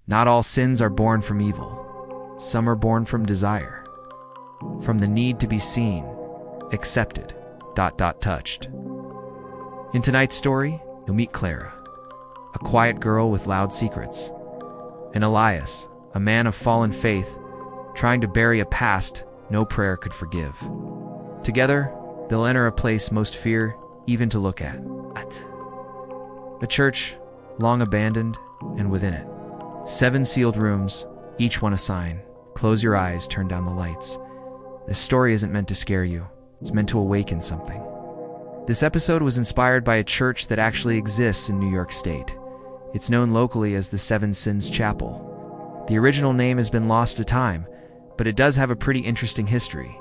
Not all sins are born from evil. Some are born from desire, from the need to be seen, accepted, touched. In tonight's story, you'll meet Clara, a quiet girl with loud secrets, and Elias, a man of fallen faith, trying to bury a past no prayer could forgive. Together, they'll enter a place most fear even to look at. A church, long abandoned, and within it, 7 sealed rooms, each one a sign. Close your eyes, turn down the lights. This story isn't meant to scare you. It's meant to awaken something. This episode was inspired by a church that actually exists in New York State. It's known locally as the Seven Sins Chapel. The original name has been lost to time, but it does have a pretty interesting history.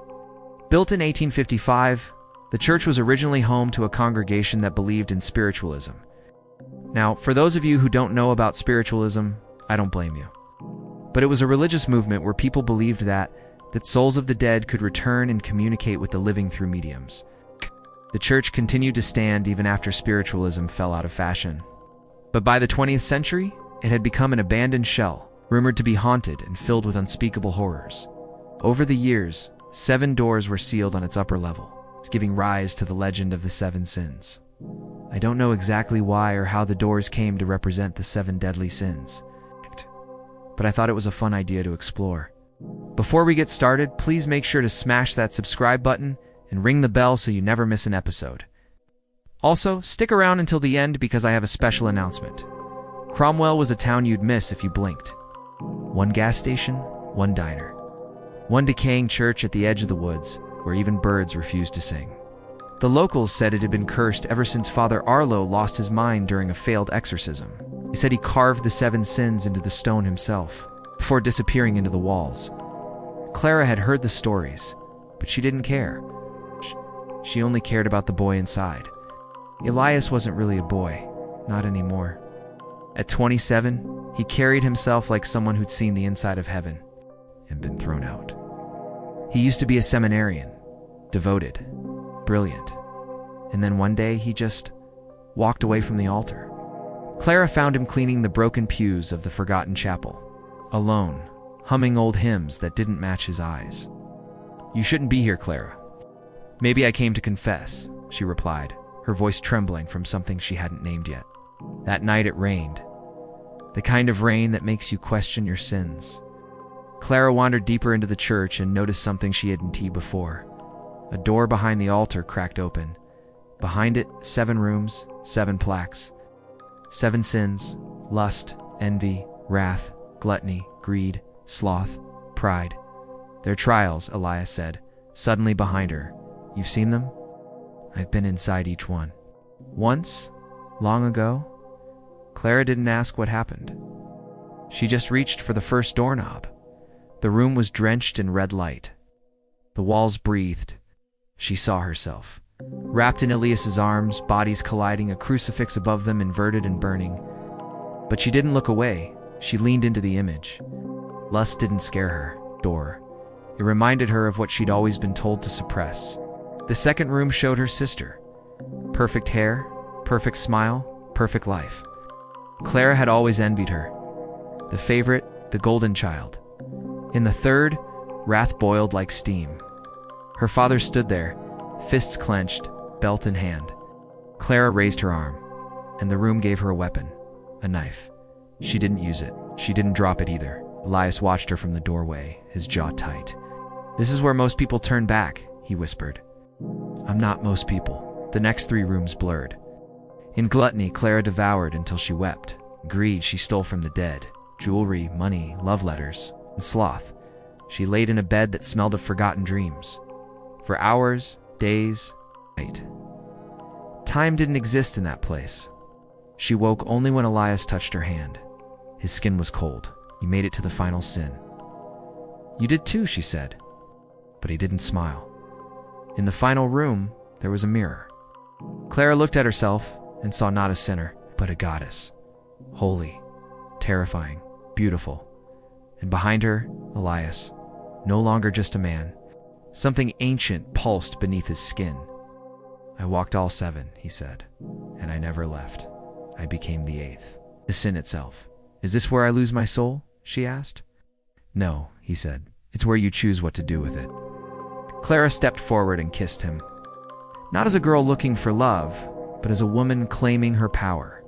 Built in 1855, the church was originally home to a congregation that believed in spiritualism. Now, for those of you who don't know about spiritualism, I don't blame you. But it was a religious movement where people believed that souls of the dead could return and communicate with the living through mediums. The church continued to stand even after spiritualism fell out of fashion. But by the 20th century, it had become an abandoned shell, rumored to be haunted and filled with unspeakable horrors. Over the years, 7 doors were sealed on its upper level, giving rise to the legend of the 7 sins. I don't know exactly why or how the doors came to represent the 7 deadly sins, but I thought it was a fun idea to explore. Before we get started, please make sure to smash that subscribe button and ring the bell so you never miss an episode. Also, stick around until the end because I have a special announcement. Cromwell was a town you'd miss if you blinked. 1 gas station, 1 diner, 1 decaying church at the edge of the woods where even birds refused to sing. The locals said it had been cursed ever since Father Arlo lost his mind during a failed exorcism. He said he carved the 7 sins into the stone himself, before disappearing into the walls. Clara had heard the stories, but she didn't care. She only cared about the boy inside. Elias wasn't really a boy, not anymore. At 27, he carried himself like someone who'd seen the inside of heaven and been thrown out. He used to be a seminarian, devoted, brilliant, and then one day he just walked away from the altar. Clara found him cleaning the broken pews of the forgotten chapel, alone, humming old hymns that didn't match his eyes. "You shouldn't be here, Clara." "Maybe I came to confess," she replied, her voice trembling from something she hadn't named yet. That night it rained, the kind of rain that makes you question your sins. Clara wandered deeper into the church and noticed something she hadn't seen before. A door behind the altar cracked open. Behind it, 7 rooms, 7 plaques. 7 sins: lust, envy, wrath, gluttony, greed, sloth, pride. "They're trials," Elias said, suddenly behind her. "You've seen them?" "I've been inside each one." "Once? Long ago?" Clara didn't ask what happened. She just reached for the first doorknob. The room was drenched in red light. The walls breathed. She saw herself, wrapped in Elias's arms, bodies colliding, a crucifix above them inverted and burning. But she didn't look away. She leaned into the image. Lust didn't scare her. It reminded her of what she'd always been told to suppress. The second room showed her sister. Perfect hair, perfect smile, perfect life. Clara had always envied her. The favorite, the golden child. In the third, wrath boiled like steam. Her father stood there, fists clenched, belt in hand. Clara raised her arm, and the room gave her a weapon, a knife. She didn't use it. She didn't drop it either. Elias watched her from the doorway, his jaw tight. "This is where most people turn back," he whispered. "I'm not most people." The next 3 rooms blurred. In gluttony, Clara devoured until she wept. In greed, she stole from the dead. Jewelry, money, love letters. In sloth, she laid in a bed that smelled of forgotten dreams. For hours, days, night. Time didn't exist in that place. She woke only when Elias touched her hand. His skin was cold. He made it to the final sin. "You did too," she said. But he didn't smile. In the final room, there was a mirror. Clara looked at herself and saw not a sinner, but a goddess. Holy, terrifying, beautiful. And behind her, Elias, no longer just a man. Something ancient pulsed beneath his skin. "I walked all 7, he said, "and I never left. I became the 8th. The sin itself. Is this where I lose my soul? She asked. No, he said. It's where you choose what to do with it. Clara stepped forward and kissed him. Not as a girl looking for love, but as a woman claiming her power.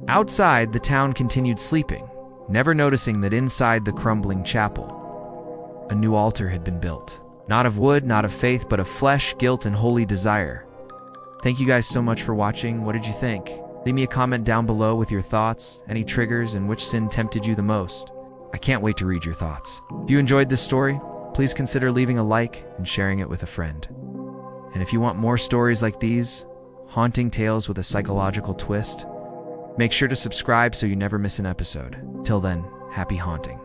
Outside, the town continued sleeping, never noticing that inside the crumbling chapel, a new altar had been built. Not of wood, not of faith, but of flesh, guilt, and holy desire. Thank you guys so much for watching. What did you think? Leave me a comment down below with your thoughts, any triggers, and which sin tempted you the most. I can't wait to read your thoughts. If you enjoyed this story, please consider leaving a like and sharing it with a friend. And if you want more stories like these, haunting tales with a psychological twist, make sure to subscribe so you never miss an episode. Till then, happy haunting.